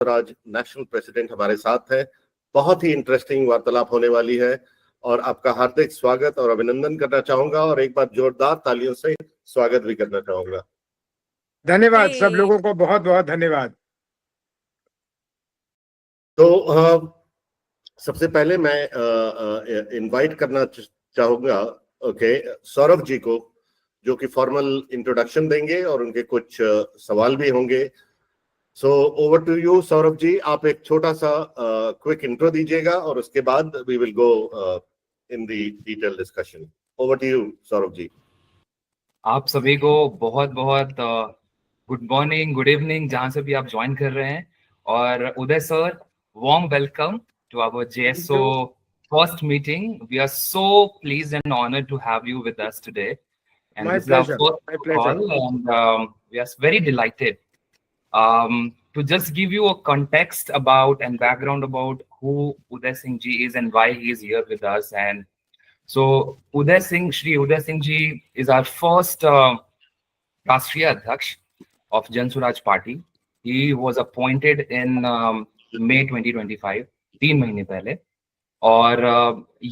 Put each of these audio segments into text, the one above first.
राज national president हमारे साथ हैं। बहुत ही इंटरेस्टिंग वार्तालाप होने वाली है और आपका हार्दिक स्वागत और अभिनंदन करना चाहूंगा और एक बार जोरदार तालियों से स्वागत भी करना चाहूंगा। धन्यवाद सब लोगों को, बहुत बहुत धन्यवाद। तो सबसे पहले मैं इनवाइट करना चाहूंगा सौरभ जी को, जो कि फॉर्मल इंट्रोडक्शन देंगे और उनके कुछ सवाल भी होंगे। So over to you Saurabh ji, आप एक छोटा सा क्विक इंट्रो दीजिएगा और उसके बाद we will go in the detail discussion. Over to you Saurabh ji. आप सभी को बहुत बहुत गुड मॉर्निंग, गुड इवनिंग, जहां से भी आप ज्वाइन कर रहे हैं। और Uday sir, warm welcome to our JSO first meeting. We are so pleased and honoured to have you with us today, and this is our first call and we are very delighted to just give you a context about and background about who Uday Singh ji is and why he is here with us. And so Shri Uday Singh ji is our first Rashtriya Adhyaksh of Jan Swaraj Party. He was appointed in May 2025, 3 महीने पहले। और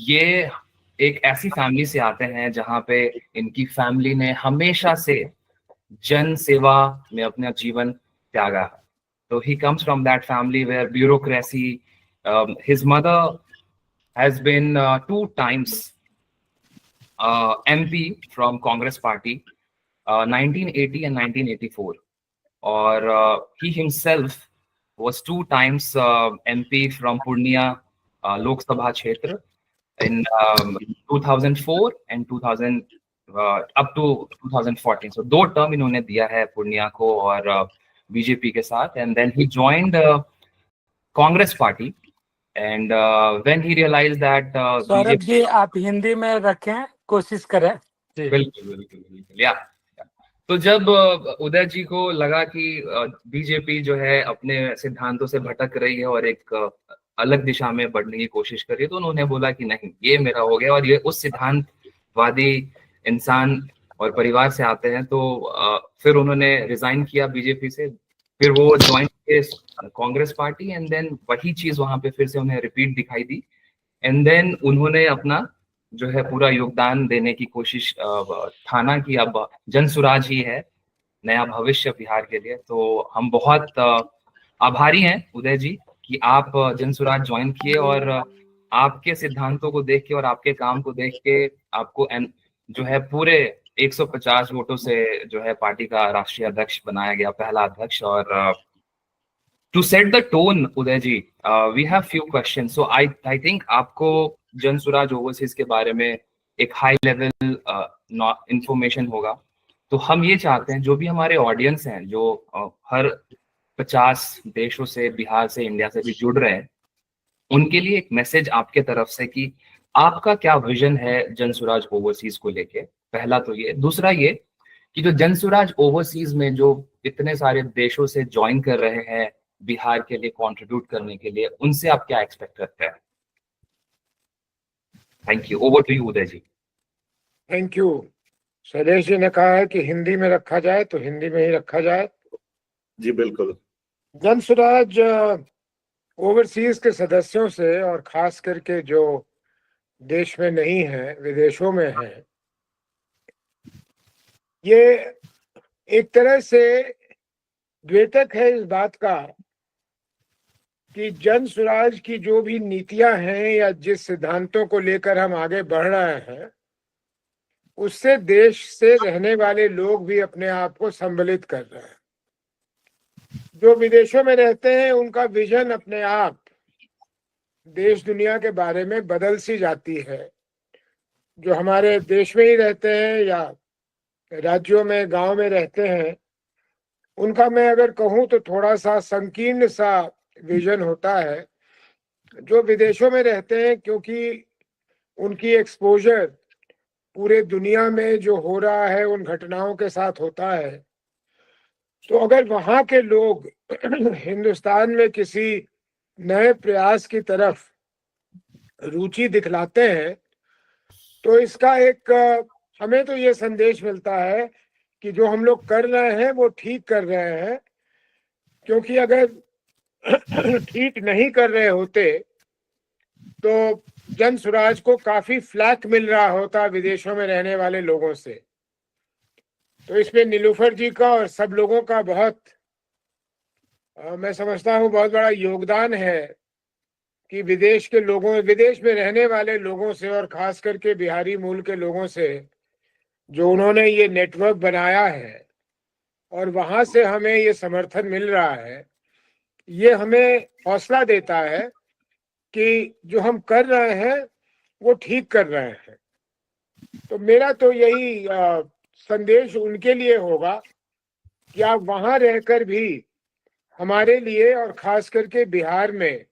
ये एक ऐसी family से आते हैं जहाँ पे इनकी फैमिली ने हमेशा से जन सेवा में अपना जीवन त्यागा। So he comes from that family where bureaucracy, his mother has been 2 times MP from Congress Party, 1980 and 1984. Or he himself was 2 times MP from Purnia Lok Sabha Kshetra in 2004 and 2000 up to 2014. So 2 term इन्होंने दिया है पूर्णिया को और BJP के साथ। And then he joined Congress party and when he realised that Saurabh ji आप हिंदी में रखें, कोशिश करें। बिल्कुल बिल्कुल बिल्कुल। या तो जब उदय जी को लगा कि बीजेपी जो है अपने सिद्धांतों से भटक रही है और एक अलग दिशा में बढ़ने की कोशिश कर रही है, तो उन्होंने बोला कि नहीं, ये मेरा हो गया। और ये उस सिद्धांतवादी इंसान और परिवार से आते हैं। तो फिर उन्होंने रिजाइन किया बीजेपी से, फिर वो ज्वाइन किए कांग्रेस पार्टी, एंड देन वही चीज वहां पे फिर से उन्हें रिपीट दिखाई दी। एंड देन उन्होंने अपना जो है पूरा योगदान देने की कोशिश ठाना कि अब जन सुराज ही है नया भविष्य बिहार के लिए। तो हम बहुत आभारी हैं उदय जी कि आप जन सुराज ज्वाइन किए और आपके सिद्धांतों को देख के और आपके काम को देख के आपको जो है पूरे 150 वोटों से जो है पार्टी का राष्ट्रीय अध्यक्ष बनाया गया, पहला अध्यक्ष। और to set the tone Uday ji, we have few question. So I think आपको जन सुराज ओवरसीज के बारे में एक हाई लेवल इंफॉर्मेशन होगा। तो हम ये चाहते हैं जो भी हमारे ऑडियंस हैं, जो हर 50 देशों से, बिहार से, इंडिया से भी जुड़ रहे हैं, उनके लिए एक मैसेज आपके तरफ से कि आपका क्या विजन है जन सुराज ओवरसीज को लेके। पहला तो ये। दूसरा ये कि जो जन सुराज ओवरसीज में जो इतने सारे देशों से ज्वाइन कर रहे हैं बिहार के लिए कंट्रीब्यूट करने के लिए, उनसे आप क्या एक्सपेक्ट करते हैं? Thank you. Over to you Uday ji. Thank you. Shailesh ji ने कहा है कि हिंदी में रखा जाए तो हिंदी में ही रखा जाए। जी बिल्कुल। जन सुराज ओवरसीज के सदस्यों से, और खास करके जो देश में नहीं है, विदेशों में है, ये एक तरह से द्योतक है इस बात का कि जन सुराज की जो भी नीतियां हैं या जिस सिद्धांतों को लेकर हम आगे बढ़ रहे हैं, उससे देश से रहने वाले लोग भी अपने आप को सम्मिलित कर रहे हैं। जो विदेशों में रहते हैं उनका विजन अपने आप देश दुनिया के बारे में बदल सी जाती है। जो हमारे देश में ही रहते हैं या राज्यों में, गांव में रहते हैं, उनका मैं अगर कहूं तो थोड़ा सा संकीर्ण सा विजन होता है। जो विदेशों में रहते हैं, क्योंकि उनकी एक्सपोजर पूरे दुनिया में जो हो रहा है उन घटनाओं के साथ होता है, तो अगर वहां के लोग हिंदुस्तान में किसी नए प्रयास की तरफ रुचि दिखलाते हैं, तो इसका एक हमें तो ये संदेश मिलता है कि जो हम लोग कर रहे हैं वो ठीक कर रहे हैं। क्योंकि अगर ठीक नहीं कर रहे होते तो जन स्वराज को काफी फ्लैक मिल रहा होता विदेशों में रहने वाले लोगों से। तो इसमें नीलूफर जी का और सब लोगों का बहुत मैं समझता हूँ बहुत बड़ा योगदान है कि विदेश में रहने वाले लोगों से और खास करके बिहारी मूल के लोगों से जो उन्होंने ये नेटवर्क बनाया है और वहां से हमें ये समर्थन मिल रहा है, ये हमें हौसला देता है कि जो हम कर रहे हैं वो ठीक कर रहे हैं। तो मेरा तो यही संदेश उनके लिए होगा कि आप वहां रहकर भी हमारे लिए और खास करके बिहार में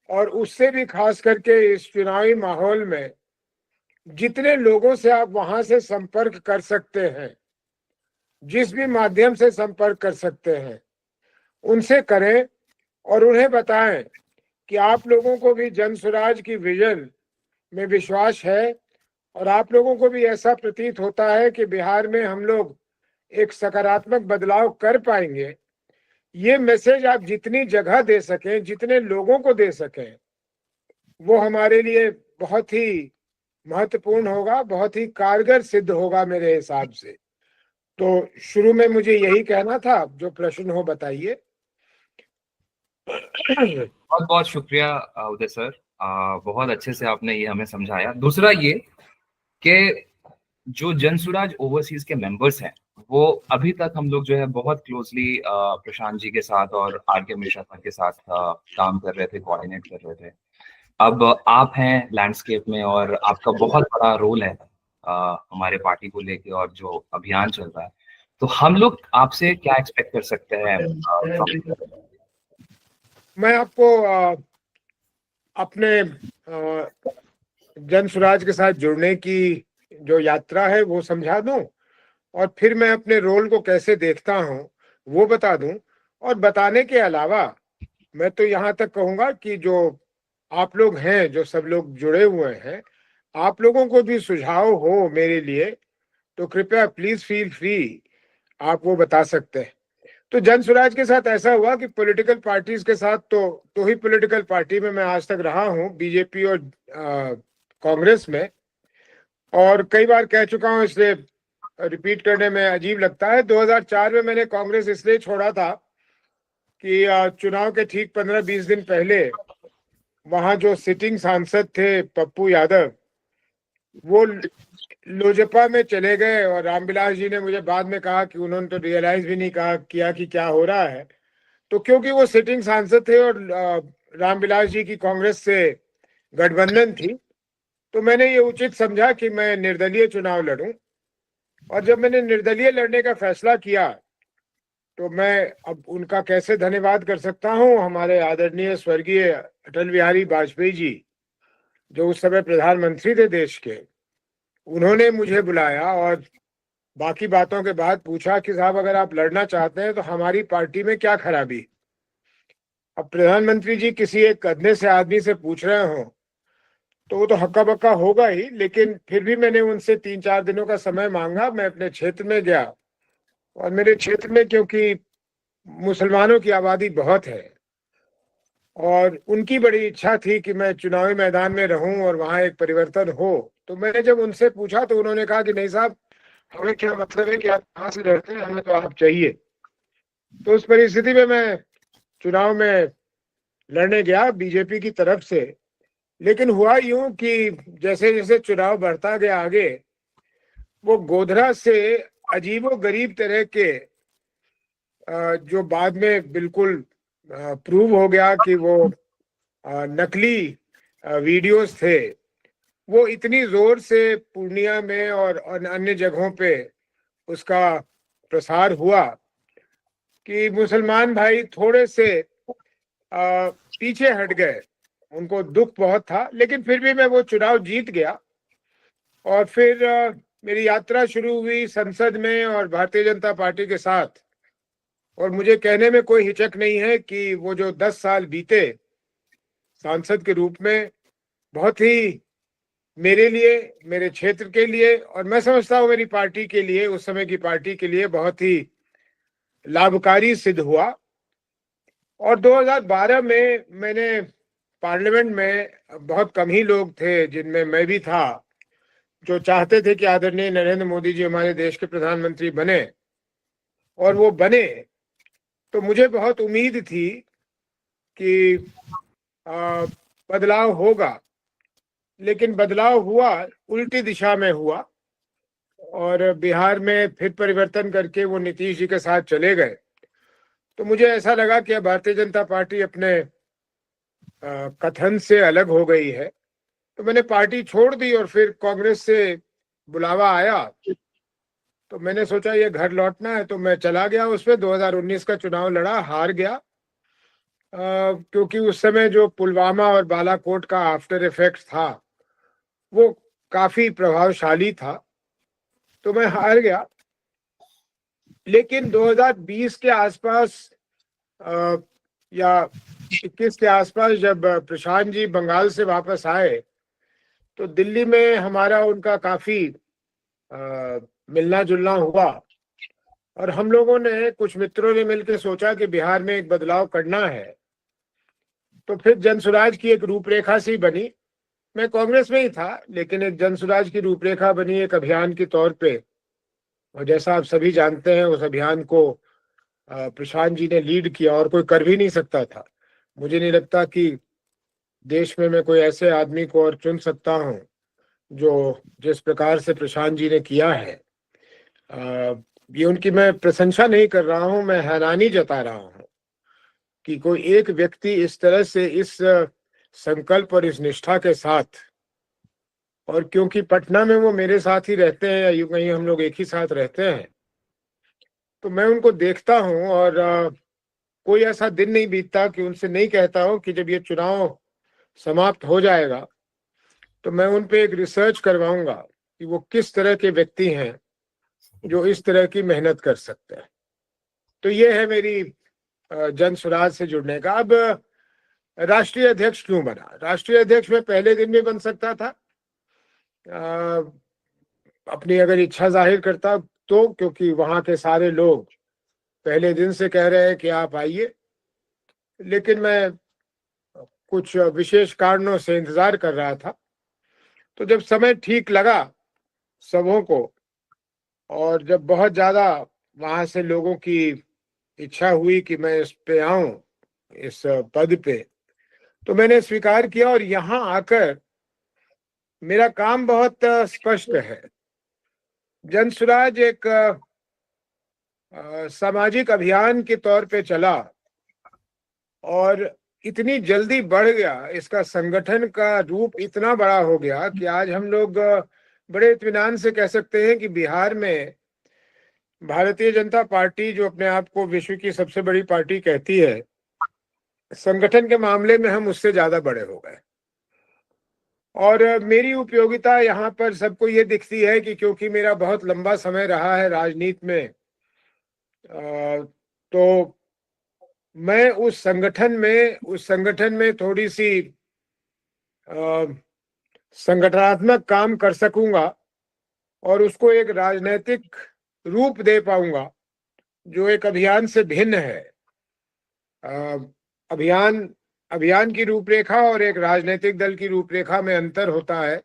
और उससे भी खास करके इस चुनावी माहौल में जितने लोगों से आप वहां से संपर्क कर सकते हैं, जिस भी माध्यम से संपर्क कर सकते हैं, उनसे करें और उन्हें बताएं कि आप लोगों को भी जन स्वराज की विजन में विश्वास है और आप लोगों को भी ऐसा प्रतीत होता है कि बिहार में हम लोग एक सकारात्मक बदलाव कर पाएंगे। ये मैसेज आप जितनी जगह दे सकें, जितने लोगों को दे सकें, वो हमारे लिए बहुत ही महत्वपूर्ण होगा, बहुत ही कारगर सिद्ध होगा मेरे हिसाब से। तो शुरू में मुझे यही कहना था, जो प्रश्न हो बताइए। बहुत बहुत शुक्रिया उदय सर, बहुत अच्छे से आपने ये हमें समझाया। दूसरा ये कि जो जन स्वराज ओवरसीज के मेंबर्स हैं वो अभी तक हम लोग जो है बहुत क्लोजली प्रशांत जी के साथ और आर के मिश्रा सर के साथ काम कर रहे थे, कोऑर्डिनेट कर रहे थे। अब आप हैं लैंडस्केप में और आपका बहुत बड़ा रोल है हमारे पार्टी को लेके और जो अभियान चल रहा है, तो हम लोग आपसे क्या एक्सपेक्ट कर सकते हैं? मैं आपको अपने जन स्वराज के साथ जुड़ने की जो यात्रा है वो समझा दूं और फिर मैं अपने रोल को कैसे देखता हूं वो बता दूं। और बताने के अलावा मैं तो यहाँ तक कहूंगा कि जो आप लोग हैं, जो सब लोग जुड़े हुए हैं, आप लोगों को भी सुझाव हो मेरे लिए तो कृपया प्लीज फील फ्री, आप वो बता सकते हैं। तो जन स्वराज के साथ ऐसा हुआ कि पॉलिटिकल पार्टीज के साथ तो दो ही पॉलिटिकल पार्टी में मैं आज तक रहा हूं, बीजेपी और कांग्रेस में, और कई बार कह चुका हूं इसलिए रिपीट करने में अजीब लगता है। 2004 में मैंने कांग्रेस इसलिए छोड़ा था कि चुनाव के ठीक 15-20 दिन पहले वहां जो सिटिंग सांसद थे पप्पू यादव, वो लोजपा में चले गए और रामविलास जी ने मुझे बाद में कहा कि उन्होंने तो रियलाइज भी नहीं किया कि क्या हो रहा है। तो क्योंकि वो सिटिंग सांसद थे और रामविलास जी की कांग्रेस से गठबंधन थी, तो मैंने ये उचित समझा कि मैं निर्दलीय चुनाव लड़ूं। और जब मैंने निर्दलीय लड़ने का फैसला किया तो मैं अब उनका कैसे धन्यवाद कर सकता हूं। हमारे आदरणीय स्वर्गीय अटल बिहारी वाजपेयी जी, जो उस समय प्रधानमंत्री थे देश के, उन्होंने मुझे बुलाया और बाकी बातों के बाद पूछा कि साहब अगर आप लड़ना चाहते हैं तो हमारी पार्टी में क्या खराबी। अब प्रधानमंत्री जी किसी एक अधने से आदमी से पूछ रहे हो तो वो तो हक्का बक्का होगा ही, लेकिन फिर भी मैंने उनसे 3-4 दिनों का समय मांगा। मैं अपने क्षेत्र में गया और मेरे क्षेत्र में क्योंकि मुसलमानों की आबादी बहुत है और उनकी बड़ी इच्छा थी कि मैं चुनावी मैदान में रहूं और वहां एक परिवर्तन हो, तो मैंने जब उनसे पूछा तो उन्होंने कहा कि नहीं साहब, हमें क्या मतलब है कि आप कहाँ से लड़ते हैं, हमें तो आप चाहिए। तो उस परिस्थिति में मैं चुनाव में लड़ने गया बीजेपी की तरफ से। लेकिन हुआ यूं कि जैसे जैसे चुनाव बढ़ता गया आगे, वो गोधरा से अजीबो गरीब तरह के जो बाद में बिल्कुल प्रूव हो गया कि वो नकली वीडियोस थे, वो इतनी जोर से पूर्णिया में और अन्य जगहों पे उसका प्रसार हुआ कि मुसलमान भाई थोड़े से पीछे हट गए। उनको दुख बहुत था, लेकिन फिर भी मैं वो चुनाव जीत गया। और फिर मेरी यात्रा शुरू हुई संसद में और भारतीय जनता पार्टी के साथ। और मुझे कहने में कोई हिचक नहीं है कि वो जो 10 साल बीते सांसद के रूप में, बहुत ही मेरे लिए, मेरे क्षेत्र के लिए और मैं समझता हूँ मेरी पार्टी के लिए, उस समय की पार्टी के लिए बहुत ही लाभकारी सिद्ध हुआ। और 2012 में मैंने पार्लियामेंट में, बहुत कम ही लोग थे जिनमें मैं भी था, जो चाहते थे कि आदरणीय नरेंद्र मोदी जी हमारे देश के प्रधानमंत्री बने, और वो बने। तो मुझे बहुत उम्मीद थी कि बदलाव होगा, लेकिन बदलाव हुआ, उल्टी दिशा में हुआ, और बिहार में फिर परिवर्तन करके वो नीतीश जी के साथ चले गए। तो मुझे ऐसा लगा कि अब भारतीय जनता पार्टी अपने कथन से अलग हो गई है। तो मैंने पार्टी छोड़ दी, और फिर कांग्रेस से बुलावा आया, तो मैंने सोचा ये घर लौटना है, तो मैं चला गया। उस पे 2019 का चुनाव लड़ा, हार गया, क्योंकि उस समय जो पुलवामा और बालाकोट का आफ्टर इफेक्ट था वो काफी प्रभावशाली था, तो मैं हार गया। लेकिन 2020 के आसपास या 21 के आसपास, जब प्रशांत जी बंगाल से वापस आए, तो दिल्ली में हमारा उनका काफी मिलना जुलना हुआ, और हम लोगों ने, कुछ मित्रों ने मिलकर सोचा कि बिहार में एक बदलाव करना है। तो फिर जनसुराज की एक रूपरेखा सी बनी। मैं कांग्रेस में ही था, लेकिन एक जनसुराज की रूपरेखा बनी एक अभियान के तौर पे, और जैसा आप सभी जानते हैं, उस अभियान को प्रशांत जी ने लीड किया, और कोई कर भी नहीं सकता था। मुझे नहीं लगता कि देश में मैं कोई ऐसे आदमी को और चुन सकता हूं जो जिस प्रकार से प्रशांत जी ने किया है। ये उनकी मैं प्रशंसा नहीं कर रहा हूं, मैं हैरानी जता रहा हूं कि कोई एक व्यक्ति इस तरह से, इस संकल्प और इस निष्ठा के साथ, और क्योंकि पटना में वो मेरे साथ ही रहते हैं, या यूं कहीं हम लोग एक ही साथ रहते हैं, तो मैं उनको देखता हूं, और कोई ऐसा दिन नहीं बीतता कि उनसे नहीं कहता हूं कि जब ये चुनाव समाप्त हो जाएगा तो मैं उन पे एक रिसर्च करवाऊंगा कि वो किस तरह के व्यक्ति हैं जो इस तरह की मेहनत कर सकते हैं। तो ये है मेरी जन स्वराज से जुड़ने का। अब राष्ट्रीय अध्यक्ष क्यों बना? राष्ट्रीय अध्यक्ष में पहले दिन भी बन सकता था, अपनी अगर इच्छा जाहिर करता तो, क्योंकि वहां के सारे लोग पहले दिन से कह रहे हैं कि आप आइए। लेकिन मैं कुछ विशेष कारणों से इंतजार कर रहा था, तो जब समय ठीक लगा सबों को, और जब बहुत ज्यादा वहां से लोगों की इच्छा हुई कि मैं इस पे आऊं, इस पद पे, तो मैंने स्वीकार किया। और यहाँ आकर मेरा काम बहुत स्पष्ट है। जनसुराज एक सामाजिक अभियान के तौर पे चला, और इतनी जल्दी बढ़ गया, इसका संगठन का रूप इतना बड़ा हो गया कि आज हम लोग बड़े इत्मीनान से कह सकते हैं कि बिहार में भारतीय जनता पार्टी, जो अपने आप को विश्व की सबसे बड़ी पार्टी कहती है, संगठन के मामले में हम उससे ज्यादा बड़े हो गए। और मेरी उपयोगिता यहाँ पर सबको ये दिखती है कि क्योंकि मेरा बहुत लंबा समय रहा है राजनीति में, तो मैं उस संगठन में थोड़ी सी संगठनात्मक काम कर सकूंगा, और उसको एक राजनीतिक रूप दे पाऊंगा जो एक अभियान से भिन्न है। अभियान की रूपरेखा और एक राजनीतिक दल की रूपरेखा में अंतर होता है।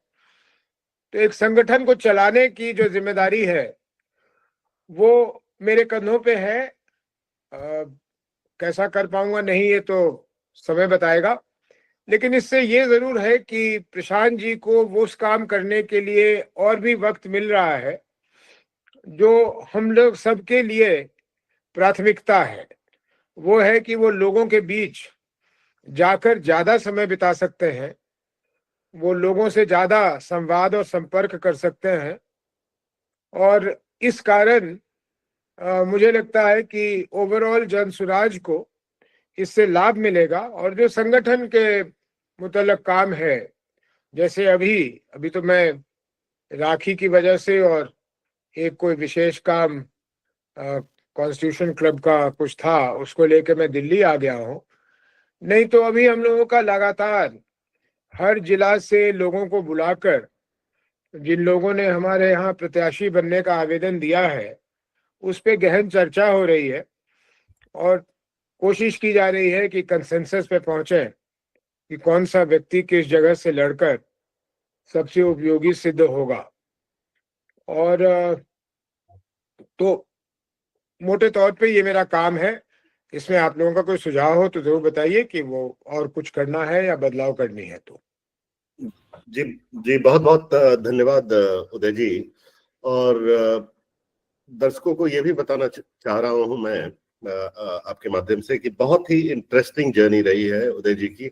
तो एक संगठन को चलाने की जो जिम्मेदारी है वो मेरे कंधों पे है। कैसा कर पाऊंगा नहीं, ये तो समय बताएगा। लेकिन इससे ये जरूर है कि प्रशांत जी को वो उस काम करने के लिए और भी वक्त मिल रहा है जो हम लोग सबके लिए प्राथमिकता है। वो है कि वो लोगों के बीच जाकर ज्यादा समय बिता सकते हैं, वो लोगों से ज्यादा संवाद और संपर्क कर सकते हैं, और इस कारण मुझे लगता है कि ओवरऑल जनसुराज को इससे लाभ मिलेगा। और जो संगठन के मुतल्लक काम है, जैसे अभी तो मैं राखी की वजह से और एक कोई विशेष काम कॉन्स्टिट्यूशन क्लब का कुछ था, उसको लेके मैं दिल्ली आ गया हूँ। नहीं तो अभी हम लोगों का लगातार हर जिला से लोगों को बुलाकर, जिन लोगों ने हमारे यहाँ प्रत्याशी बनने का आवेदन दिया है, उस पे गहन चर्चा हो रही है। और कोशिश की जा रही है कि कंसेंसस पे पहुंचे कि कौन सा व्यक्ति किस जगह से लड़कर सबसे उपयोगी सिद्ध होगा। और तो मोटे तौर पे ये मेरा काम है। इसमें आप लोगों का कोई सुझाव हो तो जरूर बताइए कि वो और कुछ करना है या बदलाव करनी है तो। जी जी, बहुत बहुत धन्यवाद उदय जी। और दर्शकों को ये भी बताना चाह रहा हूं मैं आपके माध्यम से कि बहुत ही इंटरेस्टिंग जर्नी रही है उदय जी की।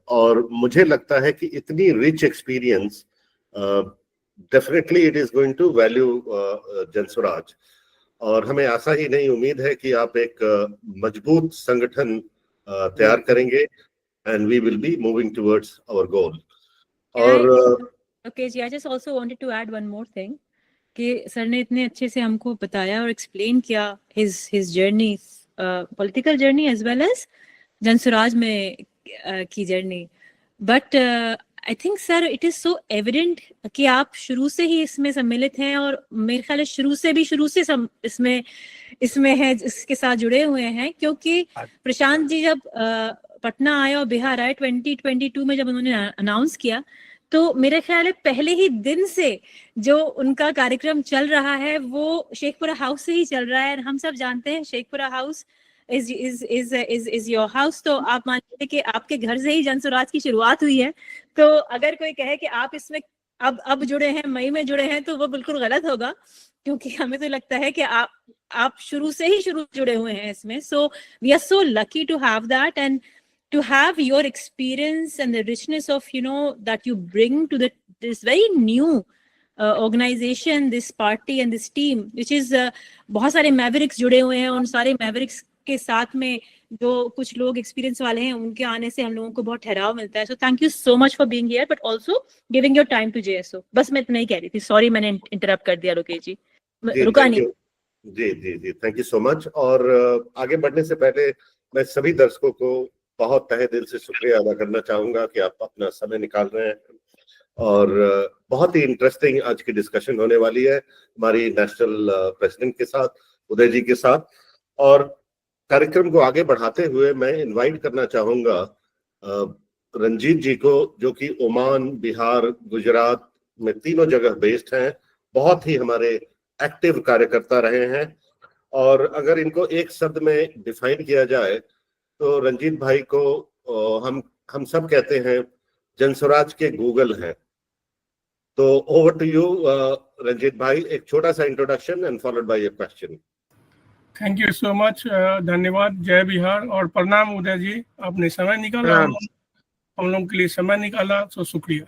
और मुझे लगता है कि इतनी rich experience definitely it is going to value Jansuraaj. और हमें आशा ही नहीं, उम्मीद है कि आप एक मजबूत संगठन तैयार करेंगे and we will be moving towards our goal. और okay ji, I just also wanted to add one more thing कि सर ने इतने अच्छे से हमको बताया और एक्सप्लेन किया his journey, political journey as well as Jan Suraaj में की journey. But I think sir it is so evident कि आप शुरू से ही इसमें सम्मिलित हैं और मेरे ख्याल है शुरू से इसमें है, इसके साथ जुड़े हुए हैं। क्योंकि प्रशांत जी जब पटना आए और बिहार आए 2022 में, जब उन्होंने अनाउंस किया, तो मेरे ख्याल है पहले ही दिन से जो उनका कार्यक्रम चल रहा है वो शेखपुरा हाउस से ही चल रहा है। हम सब जानते हैं Sheikhpura house is your house. तो आप मान लीजिए कि आपके घर से ही जनसुराज की शुरुआत हुई है। तो अगर कोई कहे कि आप इसमें अब जुड़े हैं, मई में जुड़े हैं, तो वो बिल्कुल गलत होगा। क्योंकि हमें तो लगता है कि आप शुरू से ही जुड़े हुए हैं इसमें। So we are so lucky to have that and to have your experience and the richness of that you bring to this very new organization, this party and this team, which is बहुत सारे Mavericks जुड़े हुए हैं। उन सारे Mavericks के साथ में जो कुछ लोग एक्सपीरियंस वाले हैं, उनके आने से हम लोगों को बहुत ठहराव मिलता है। So thank you so much for being here, but also giving your time to JSO। बस मैं इतना ही कह रही थी, सॉरी मैंने इंटरप्ट कर दिया लोकेश जी, रुका नहीं। जी जी जी, थैंक यू सो मच। और आगे बढ़ने से पहले मैं सभी दर्शकों को बहुत तहे दिल से शुक्रिया अदा करना चाहूंगा कि आप अपना समय निकाल रहे हैं। और बहुत ही इंटरेस्टिंग आज की डिस्कशन होने वाली है हमारी नेशनल प्रेसिडेंट के साथ, उदय जी के साथ। और कार्यक्रम को आगे बढ़ाते हुए मैं इनवाइट करना चाहूंगा रंजीत जी को, जो कि ओमान, बिहार, गुजरात में तीनों जगह बेस्ड हैं, बहुत ही हमारे एक्टिव कार्यकर्ता रहे हैं। और अगर इनको एक शब्द में डिफाइन किया जाए तो रंजीत भाई को हम सब कहते हैं जनसुराज के गूगल हैं। तो ओवर टू यू रंजीत भाई, एक छोटा सा introduction and followed by your question. Thank you so much, धन्यवाद। जय बिहार और प्रणाम उदय जी, आपने समय निकाला, हम लोग के लिए समय निकाला, तो शुक्रिया।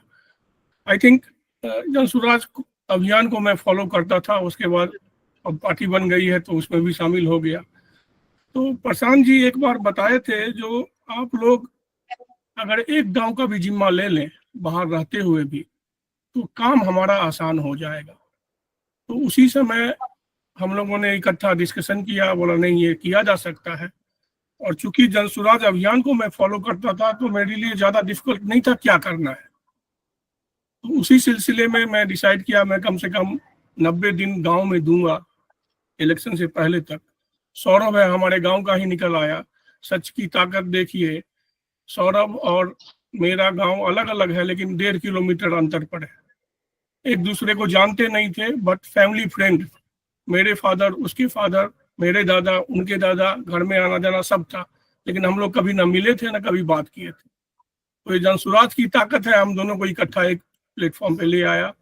आई थिंक जनसुराज अभियान को मैं फॉलो करता था, उसके बाद अब पार्टी बन गई है तो उसमें भी शामिल हो गया। तो प्रशांत जी एक बार बताए थे, जो आप लोग अगर एक गांव का भी जिम्मा ले लें बाहर रहते हुए भी, तो काम हमारा आसान हो जाएगा। तो उसी समय हम लोगों ने इकट्ठा डिस्कशन किया, बोला नहीं ये किया जा सकता है। और चूंकि जनसुराज अभियान को मैं फॉलो करता था तो मेरे लिए ज़्यादा डिफिकल्ट नहीं था क्या करना है। तो उसी सिलसिले में मैं डिसाइड किया मैं कम से कम 90 दिन गांव में दूंगा इलेक्शन से पहले तक। सौरभ है हमारे गांव का ही निकल आया। सच की ताकत देखिए, सौरभ और मेरा गांव अलग अलग है लेकिन 1.5 किलोमीटर अंतर पर है। एक दूसरे को जानते नहीं थे बट फैमिली फ्रेंड, मेरे फादर, उसके फादर, मेरे दादा, उनके दादा, घर में आना जाना सब था, लेकिन हम लोग कभी ना मिले थे ना कभी बात किए थे। तो ये जनसुराज की ताकत है, हम दोनों को इकट्ठा एक प्लेटफॉर्म पे ले आया।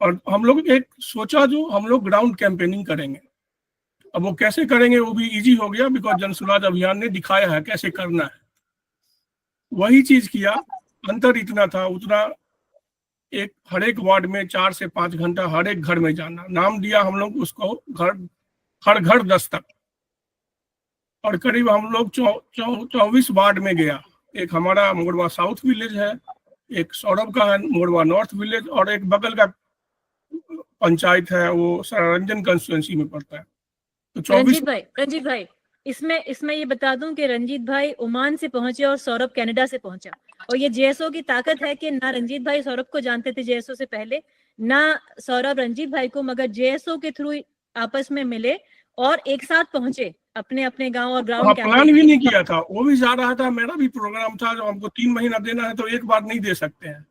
और हम लोग एक सोचा जो हम लोग ग्राउंड कैंपेनिंग करेंगे। अब वो कैसे करेंगे वो भी इजी हो गया, बिकॉज जनसुराज अभियान ने दिखाया है कैसे करना है। वही चीज किया, अंतर इतना था, उतना हर एक वार्ड में 4 से 5 घंटा हर एक घर में जाना। नाम दिया हम लोग उसको हर घर दस्तक। और करीब हम लोग 24 वार्ड में गया। एक हमारा मोरवा साउथ विलेज है, एक सौरभ का है मोरवा नॉर्थ विलेज, और एक बगल का पंचायत है वो सरारंजन कंस्टिट्यूएंसी में पड़ता है। तो 24 रंजीत भाई इसमें ये बता दूं कि रंजीत भाई ओमान से पहुंचे और सौरभ कनाडा से पहुंचा। और ये JSO की ताकत है कि ना रंजीत भाई सौरभ को जानते थे JSO से पहले, ना सौरभ रंजीत भाई को, मगर JSO के थ्रू आपस में मिले और एक साथ पहुंचे अपने अपने गांव और हाँ, ग्राउंड प्लान भी नहीं किया था, वो भी जा रहा था, मेरा भी प्रोग्राम था। जो हमको 3 महीना देना है तो एक बार नहीं दे सकते हैं,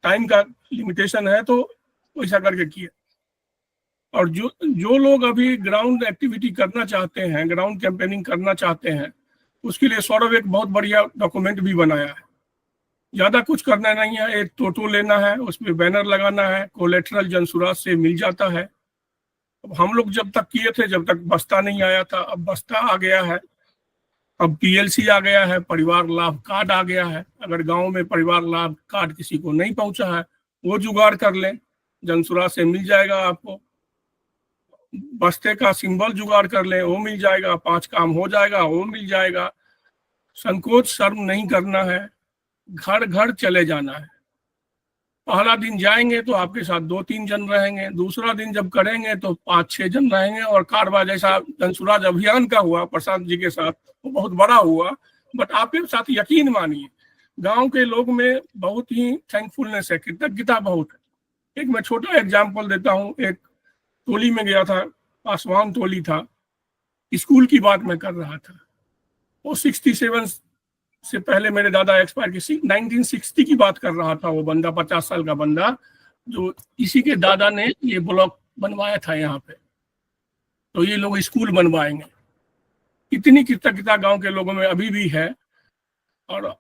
टाइम का लिमिटेशन है, तो वैसा करके किया। और जो जो लोग अभी ग्राउंड एक्टिविटी करना चाहते हैं, ग्राउंड कैंपेनिंग करना चाहते हैं, उसके लिए सौरभ एक बहुत बढ़िया डॉक्यूमेंट भी बनाया है। ज्यादा कुछ करना नहीं है, एक टोटो लेना है, उसमें बैनर लगाना है, कोलेटरल जनसुराज से मिल जाता है। अब हम लोग जब तक किए थे, जब तक बस्ता नहीं आया था, अब बस्ता आ गया है, अब पीएलसी आ गया है, परिवार लाभ कार्ड आ गया है। अगर गांव में परिवार लाभ कार्ड किसी को नहीं पहुंचा है, वो जुगाड़ कर लें, जनसुराज से मिल जाएगा आपको। बस्ते का सिंबल जुगाड़ कर लें, वो मिल जाएगा। 5 काम हो जाएगा, वो मिल जाएगा। संकोच शर्म नहीं करना है, घर घर चले जाना है। पहला दिन जाएंगे तो आपके साथ 2-3 जन रहेंगे, दूसरा दिन जब करेंगे तो 5-6 जन रहेंगे। और कारवा जैसा जनसुराज अभियान का हुआ प्रशांत जी के साथ, वो बहुत बड़ा हुआ। बट आपके साथ यकीन मानिए, गांव के लोग में बहुत ही थैंकफुलनेस है, कृतज्ञता बहुत है। एक मैं छोटा एग्जाम्पल देता हूँ। एक टोली में गया था, पासवान टोली था, स्कूल की बात मैं कर रहा था। वो 67 से पहले मेरे दादा एक्सपायर की 1960 की बात कर रहा था। वो बंदा 50 साल का बंदा, जो इसी के दादा ने ये ब्लॉक बनवाया था यहाँ पे। तो ये लोग स्कूल बनवाएंगे। इतनी कृतज्ञता गांव के लोगों में अभी भी है। और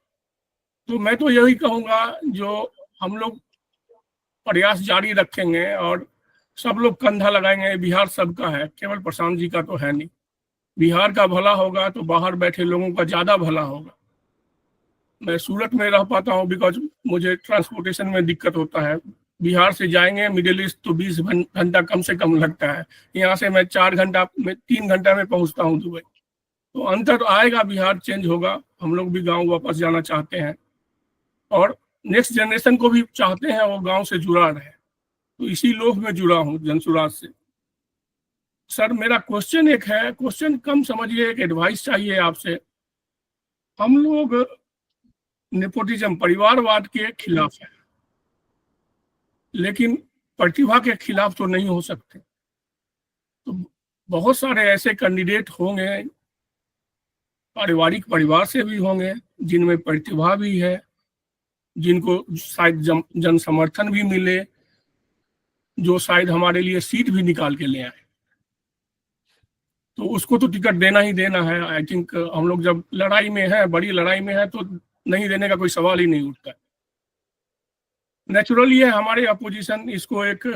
तो मैं तो यही कहूँगा, जो हम लोग प्रयास जारी रखेंगे और सब लोग कंधा लगाएंगे। बिहार सबका है, केवल प्रशांत जी का तो है नहीं। बिहार का भला होगा तो बाहर बैठे लोगों का ज्यादा भला होगा। मैं सूरत में रह पाता हूँ बिकॉज मुझे ट्रांसपोर्टेशन में दिक्कत होता है। बिहार से जाएंगे मिडिल ईस्ट तो 20 घंटा कम से कम लगता है। यहाँ से मैं 3 घंटा में पहुँचता हूँ दुबई। तो अंतर आएगा, बिहार चेंज होगा। हम लोग भी गाँव वापस जाना चाहते हैं और नेक्स्ट जनरेशन को भी चाहते हैं वो गाँव से जुड़ा रहे। तो इसी लोभ में जुड़ा हूँ जनसुराज से। सर मेरा क्वेश्चन एक है, क्वेश्चन कम समझिए, एक एडवाइस चाहिए आपसे। हम लोग नेपोटिज्म परिवारवाद के खिलाफ है, लेकिन प्रतिभा के खिलाफ तो नहीं हो सकते। तो बहुत सारे ऐसे कैंडिडेट होंगे, पारिवारिक परिवार से भी होंगे, जिनमें प्रतिभा भी है, जिनको शायद जन समर्थन भी मिले, जो शायद हमारे लिए सीट भी निकाल के ले आए। तो उसको तो टिकट देना ही देना है। आई थिंक हम लोग जब लड़ाई में है, बड़ी लड़ाई में है, तो नहीं देने का कोई सवाल ही नहीं उठता। नेचुरली है, हमारे अपोजिशन इसको एक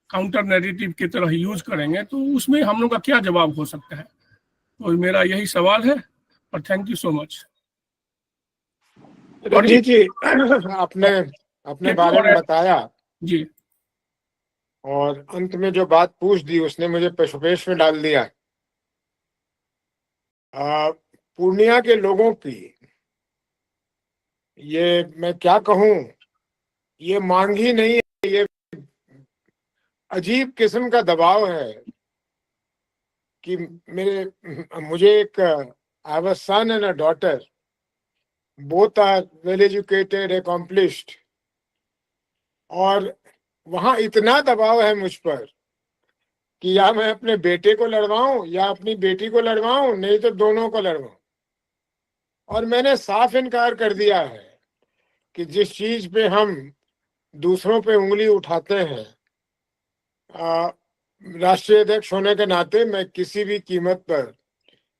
काउंटर नैरेटिव की तरह यूज करेंगे, तो उसमें हम लोग का क्या जवाब हो सकता है। तो मेरा यही सवाल है और thank you so much. Ranjit ji, आपने अपने बारे में बताया जी, और अंत में जो बात पूछ दी उसने मुझे पेश में डाल दिया। पूर्णिया के लोगों की ये मैं क्या कहूँ, ये मांग ही नहीं है, ये अजीब किस्म का दबाव है कि मुझे एक I have a son and a daughter, both are well educated, accomplished, और वहां इतना दबाव है मुझ पर कि या मैं अपने बेटे को लड़वाऊं या अपनी बेटी को लड़वाऊं, नहीं तो दोनों को लड़वाऊं। और मैंने साफ इनकार कर दिया है कि जिस चीज पे हम दूसरों पे उंगली उठाते हैं, राष्ट्रीय अध्यक्ष होने के नाते मैं किसी भी कीमत पर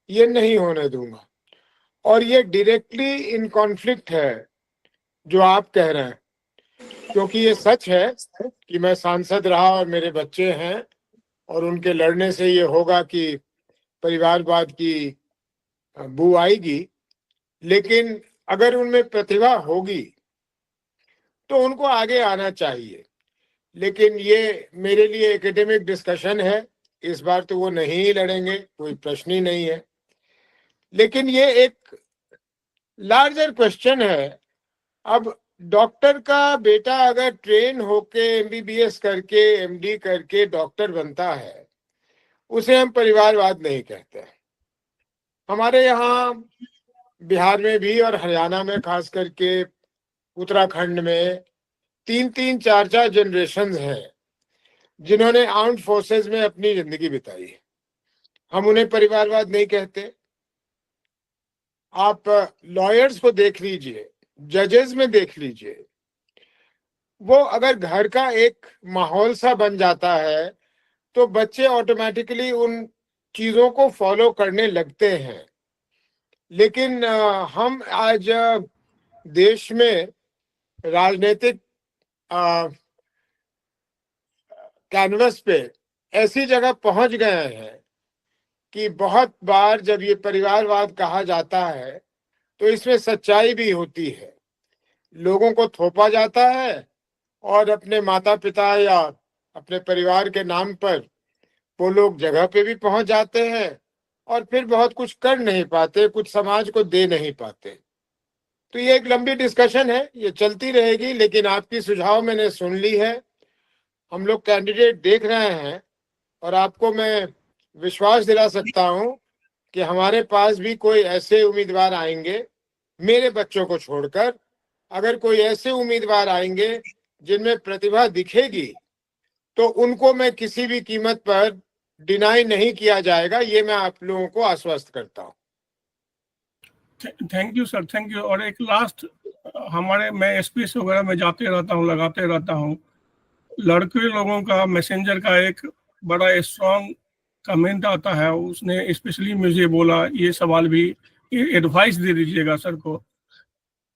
ये नहीं होने दूंगा। और ये डायरेक्टली इन कॉन्फ्लिक्ट है जो आप कह रहे हैं, क्योंकि ये सच है कि मैं सांसद रहा और मेरे बच्चे हैं, और उनके लड़ने से ये होगा कि परिवारवाद की बू आएगी। लेकिन अगर उनमें प्रतिभा होगी तो उनको आगे आना चाहिए। लेकिन ये मेरे लिए एकेडमिक डिस्कशन है, इस बार तो वो नहीं लड़ेंगे, कोई प्रश्न ही नहीं है। लेकिन ये एक लार्जर क्वेश्चन है। अब डॉक्टर का बेटा अगर ट्रेन होके एमबीबीएस करके एमडी करके डॉक्टर बनता है, उसे हम परिवारवाद नहीं कहते। हमारे यहाँ बिहार में भी और हरियाणा में खास करके उत्तराखंड में 3-3, 4-4 जनरेशन है जिन्होंने आर्म्ड फोर्सेस में अपनी जिंदगी बिताई है। हम उन्हें परिवारवाद नहीं कहते। आप लॉयर्स को देख लीजिए, जजेस में देख लीजिए, वो अगर घर का एक माहौल सा बन जाता है तो बच्चे ऑटोमेटिकली उन चीजों को फॉलो करने लगते हैं। लेकिन हम आज देश में राजनीतिक कैनवस पे ऐसी जगह पहुंच गए हैं कि बहुत बार जब ये परिवारवाद कहा जाता है तो इसमें सच्चाई भी होती है। लोगों को थोपा जाता है और अपने माता पिता या अपने परिवार के नाम पर वो लोग जगह पे भी पहुंच जाते हैं और फिर बहुत कुछ कर नहीं पाते, कुछ समाज को दे नहीं पाते। तो ये एक लंबी डिस्कशन है, ये चलती रहेगी, लेकिन आपकी सुझाव मैंने सुन ली है। हम लोग कैंडिडेट देख रहे हैं और आपको मैं विश्वास दिला सकता हूं कि हमारे पास भी कोई ऐसे उम्मीदवार आएंगे, मेरे बच्चों को छोड़कर अगर कोई ऐसे उम्मीदवार आएंगे जिनमें प्रतिभा दिखेगी तो उनको मैं किसी भी कीमत पर डिनाई नहीं किया जाएगा, ये मैं आप लोगों को आश्वस्त करता हूं। Thank you sir, thank you. और एक लास्ट, मैं स्पेस वगैरह में जाते रहता हूँ, लगाते रहता हूँ, लड़के लोगों का मैसेंजर का एक बड़ा स्ट्रॉन्ग कमेंट आता है, उसने स्पेशली मुझे बोला ये सवाल भी, एडवाइस दे दीजिएगा सर को।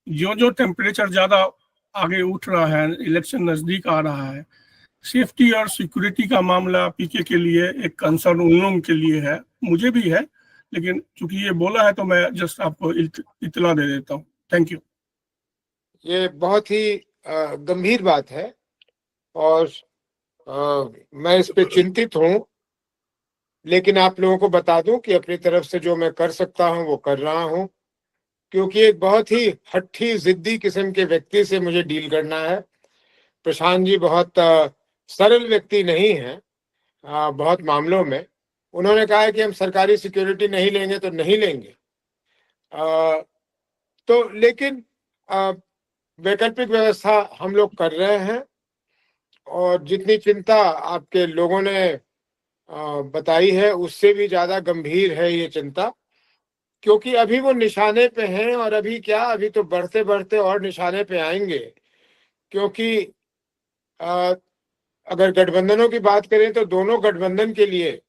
जो टेम्परेचर ज्यादा आगे उठ रहा है, इलेक्शन नजदीक आ रहा है, सेफ्टी और सिक्योरिटी का मामला पीके के लिए एक कंसर्न उन लोगों के लिए है, मुझे भी है, लेकिन चूंकि ये बोला है तो मैं जस्ट आपको इत्तला दे देता हूँ। Thank you. ये बहुत ही गंभीर बात है और मैं इस पे चिंतित हूँ, लेकिन आप लोगों को बता दूं कि अपनी तरफ से जो मैं कर सकता हूँ वो कर रहा हूँ, क्योंकि एक बहुत ही हट्टी जिद्दी किस्म के व्यक्ति से मुझे डील करना है। प्रशांत जी बहुत सरल व्यक्ति नहीं है बहुत मामलों में। उन्होंने कहा है कि हम सरकारी सिक्योरिटी नहीं लेंगे तो नहीं लेंगे, तो लेकिन वैकल्पिक व्यवस्था हम लोग कर रहे हैं। और जितनी चिंता आपके लोगों ने बताई है उससे भी ज्यादा गंभीर है ये चिंता, क्योंकि अभी वो निशाने पे हैं और अभी क्या, अभी तो बढ़ते बढ़ते और निशाने पे आएंगे। क्योंकि अगर गठबंधनों की बात करें तो दोनों गठबंधन के लिए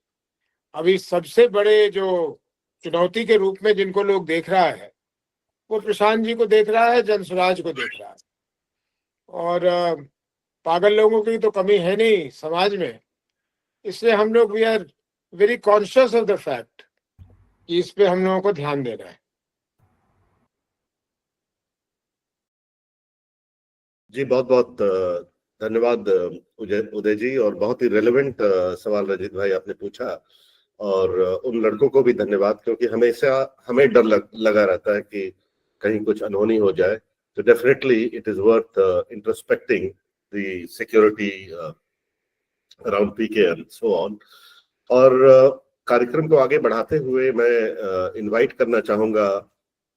अभी सबसे बड़े जो चुनौती के रूप में जिनको लोग देख रहा है वो प्रशांत जी को देख रहा है, जनसुराज को देख रहा है। और पागल लोगों की तो कमी है नहीं समाज में, इसलिए हम लोग we are very conscious of the fact कि इस पे हम लोगों को ध्यान देना है। जी बहुत बहुत धन्यवाद उदय जी, और बहुत ही रेलेवेंट सवाल रजित भाई आपने पूछा। और उन लड़कों को भी धन्यवाद, क्योंकि हमेशा हमें डर लगा रहता है कि कहीं कुछ अनहोनी हो जाए। तो definitely it is worth introspecting the security around PK and so on. और कार्यक्रम को आगे बढ़ाते हुए मैं इनवाइट करना चाहूंगा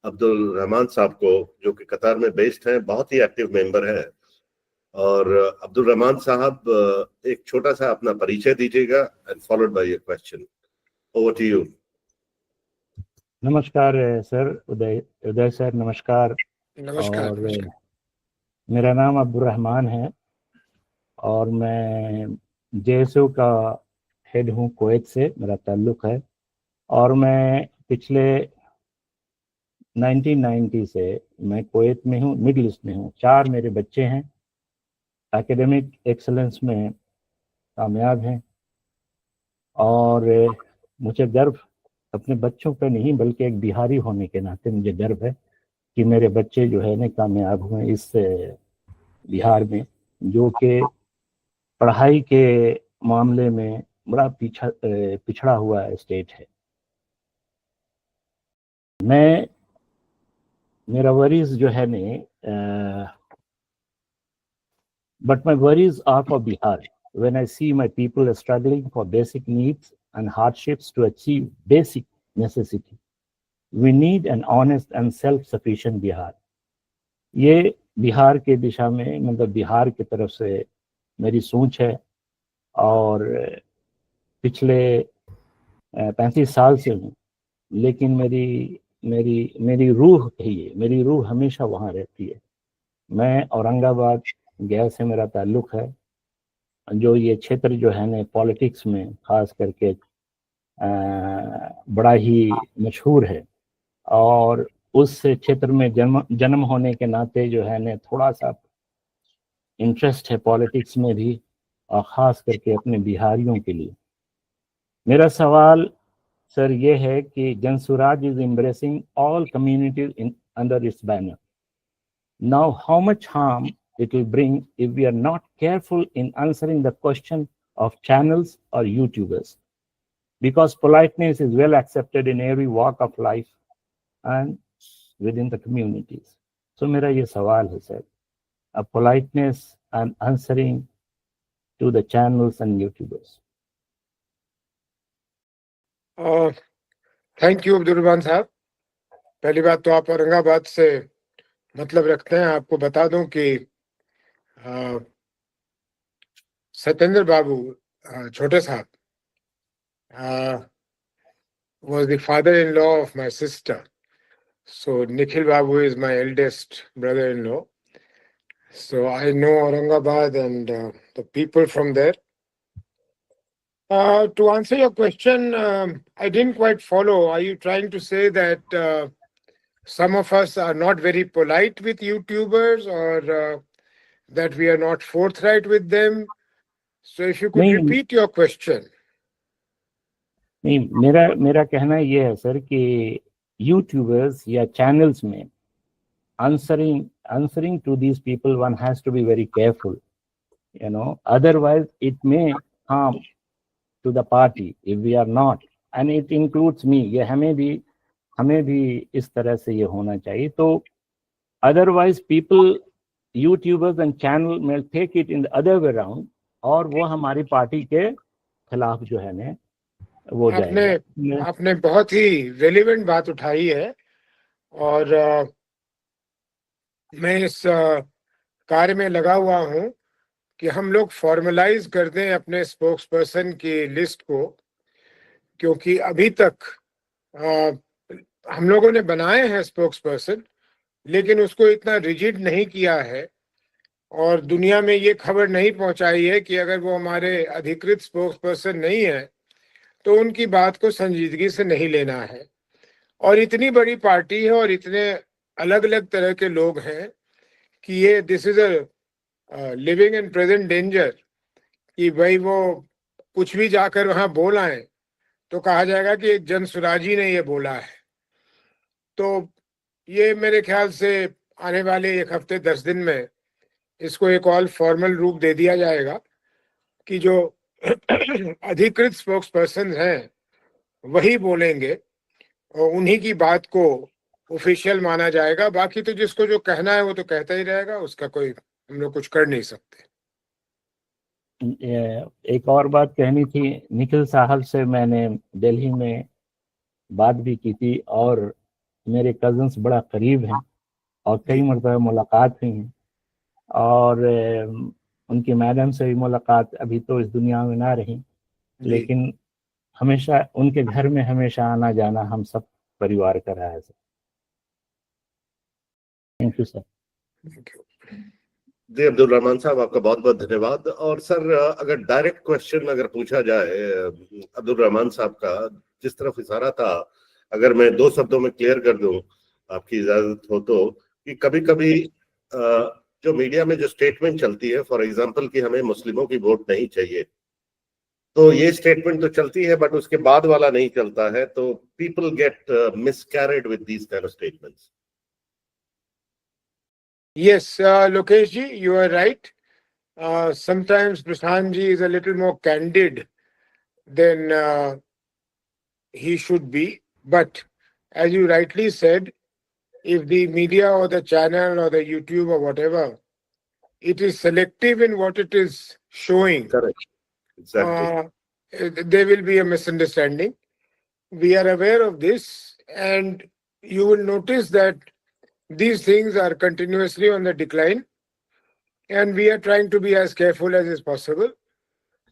अब्दुल रहमान साहब को, जो कि कतार में बेस्ड हैं, बहुत ही एक्टिव मेंबर हैं। और अब्दुल रहमान साहब एक छोटा सा अपना परिचय दीजिएगा and followed by your question. Over to you. नमस्कार सर, उदय सर नमस्कार। नमस्कार। और मेरा नाम अब्दुल रहमान है और मैं जेएसयू का हेड हूँ, कुवैत से मेरा ताल्लुक है। और मैं पिछले 1990 से मैं कुवैत में हूँ, मिडिल ईस्ट में हूँ। 4 मेरे बच्चे हैं, एकेडमिक एक्सेलेंस में कामयाब हैं। और मुझे गर्व अपने बच्चों पे नहीं बल्कि एक बिहारी होने के नाते मुझे गर्व है कि मेरे बच्चे जो है ना कामयाब हुए इस बिहार में, जो कि पढ़ाई के मामले में बड़ा पिछड़ा हुआ स्टेट है। मेरा वरीज जो है ना, but my worries are for Bihar. When I see my people are struggling for basic needs and hardships to achieve basic necessity, we need an honest and self-sufficient Bihar. ये बिहार के दिशा में, मतलब बिहार की तरफ से मेरी सोच है। और पिछले 35 साल से हूँ, लेकिन मेरी रूह है, मेरी रूह हमेशा वहाँ रहती है। मैं औरंगाबाद गया से मेरा ताल्लुक है। जो ये क्षेत्र जो है ना पॉलिटिक्स में खास करके बड़ा ही मशहूर है, और उस क्षेत्र में जन्म होने के नाते जो है ना थोड़ा सा इंटरेस्ट है पॉलिटिक्स में भी, और ख़ास करके अपने बिहारियों के लिए। मेरा सवाल सर ये है कि Jansuraaj is embracing all communities in under its banner. Now, how much harm it will bring if we are not careful in answering the question of channels or YouTubers? Because politeness is well accepted in every walk of life and within the communities. So मेरा ये सवाल है sir, a politeness and answering to the channels and YouTubers. Thank you Abdul Rahman साहब। पहली बात तो आप औरंगाबाद से मतलब रखते हैं। आपको बता दूं कि सत्येंद्र बाबू छोटे साहब was the father-in-law of my sister. So Nikhil Babu is my eldest brother-in-law. So I know Aurangabad and the people from there. To answer your question, I didn't quite follow. Are you trying to say that some of us are not very polite with YouTubers, or that we are not forthright with them? So if you could repeat your question. नहीं, मेरा कहना ये है sir कि YouTubers या channels में answering to these people, one has to be very careful, otherwise it may harm to the party if we are not, and it includes me. ये हमें भी इस तरह से ये होना चाहिए। तो otherwise people, YouTubers and channel may take it in the other way around, और वो हमारी पार्टी के खिलाफ जो है ना वो जाएगा। आपने बहुत ही रेलेवेंट बात उठाई है, और मैं इस कार्य में लगा हुआ हूं कि हम लोग फॉर्मलाइज कर दें अपने स्पोक्स पर्सन की लिस्ट को, क्योंकि अभी तक हम लोगों ने बनाए हैं स्पोक्स पर्सन, लेकिन उसको इतना रिजिड नहीं किया है, और दुनिया में ये खबर नहीं पहुंचाई है कि अगर वो हमारे अधिकृत स्पोक्स पर्सन नहीं है तो उनकी बात को संजीदगी से नहीं लेना है। और इतनी बड़ी पार्टी है और इतने अलग अलग तरह के लोग हैं कि ये this is a living in present danger कि भाई वो कुछ भी जाकर वहां बोल आए तो कहा जाएगा कि एक जनसुराजी ने ये बोला है। तो ये मेरे ख्याल से आने वाले 1 हफ्ते 10 दिन में इसको एक और फॉर्मल रूप दे दिया जाएगा कि जो अधिकृत स्पोक्स पर्सन हैं वही बोलेंगे और उन्हीं की बात को ऑफिशियल माना जाएगा। बाकी तो जिसको जो कहना है वो तो कहता ही रहेगा, उसका कोई हम लोग कुछ कर नहीं सकते। एक और बात कहनी थी, निखिल साहब से मैंने दिल्ली में बात भी की थी, और मेरे कजन्स बड़ा करीब हैं और कई मरतबा मुलाकात हुई हैं, और उनकी मैडम से भी मुलाकात अभी तो इस दुनिया में ना रही, लेकिन हमेशा उनके घर में हमेशा आना जाना हम सब परिवार का रहा है सर। Thank you sir. जी अब्दुल रहमान साहब, आपका बहुत बहुत धन्यवाद। और सर अगर डायरेक्ट क्वेश्चन अगर पूछा जाए अब्दुल रहमान साहब का, जिस तरफ इशारा था, अगर मैं 2 शब्दों में क्लियर कर दूं, आपकी इजाजत हो तो, कि कभी कभी जो मीडिया में जो स्टेटमेंट चलती है, फॉर एग्जांपल कि हमें मुस्लिमों की वोट नहीं चाहिए, तो ये स्टेटमेंट तो चलती है बट उसके बाद वाला नहीं चलता है, तो people get miscarried with these kind of statements. Yes, Lokesh ji, you are right. Sometimes Prashant ji is a little more candid than he should be. But as you rightly said, if the media or the channel or the YouTube or whatever, it is selective in what it is showing, correct, exactly, there will be a misunderstanding. We are aware of this, and you will notice that these things are continuously on the decline, and we are trying to be as careful as is possible.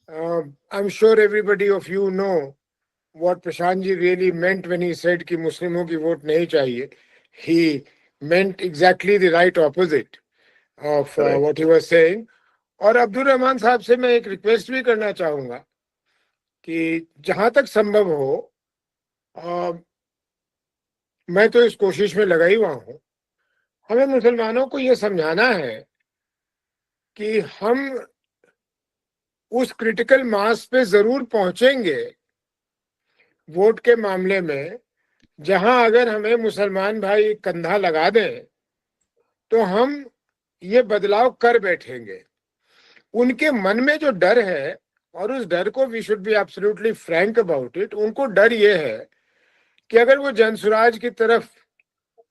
I'm sure everybody of you know what Prashant ji really meant when he said कि मुस्लिमों की vote नहीं चाहिए. He meant exactly the right opposite of Correct. what he was saying. और अब्दुल रहमान साहब से मैं एक रिक्वेस्ट भी करना चाहूंगा कि जहां तक संभव हो, मैं तो इस कोशिश में लगा ही हुआ हूं, हमें मुसलमानों को ये समझाना है कि हम उस क्रिटिकल मास पे जरूर पहुंचेंगे वोट के मामले में, जहां अगर हमें मुसलमान भाई कंधा लगा दें तो हम ये बदलाव कर बैठेंगे. उनके मन में जो डर है, और उस डर को we should be absolutely frank about it, उनको डर ये है कि अगर वो जनसुराज की तरफ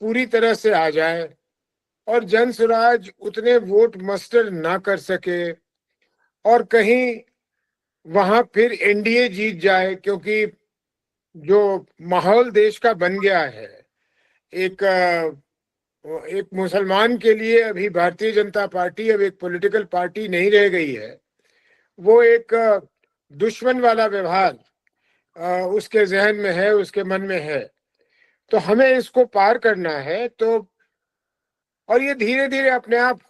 पूरी तरह से आ जाए और जनसुराज उतने वोट मस्टर ना कर सके और कहीं वहां फिर एनडीए जीत जाए, क्योंकि जो माहौल देश का बन गया है, एक मुसलमान के लिए अभी भारतीय जनता पार्टी अब एक पॉलिटिकल पार्टी नहीं रह गई है. वो एक दुश्मन वाला व्यवहार उसके जहन में है, उसके मन में है. तो हमें इसको पार करना है. तो और ये धीरे धीरे अपने आप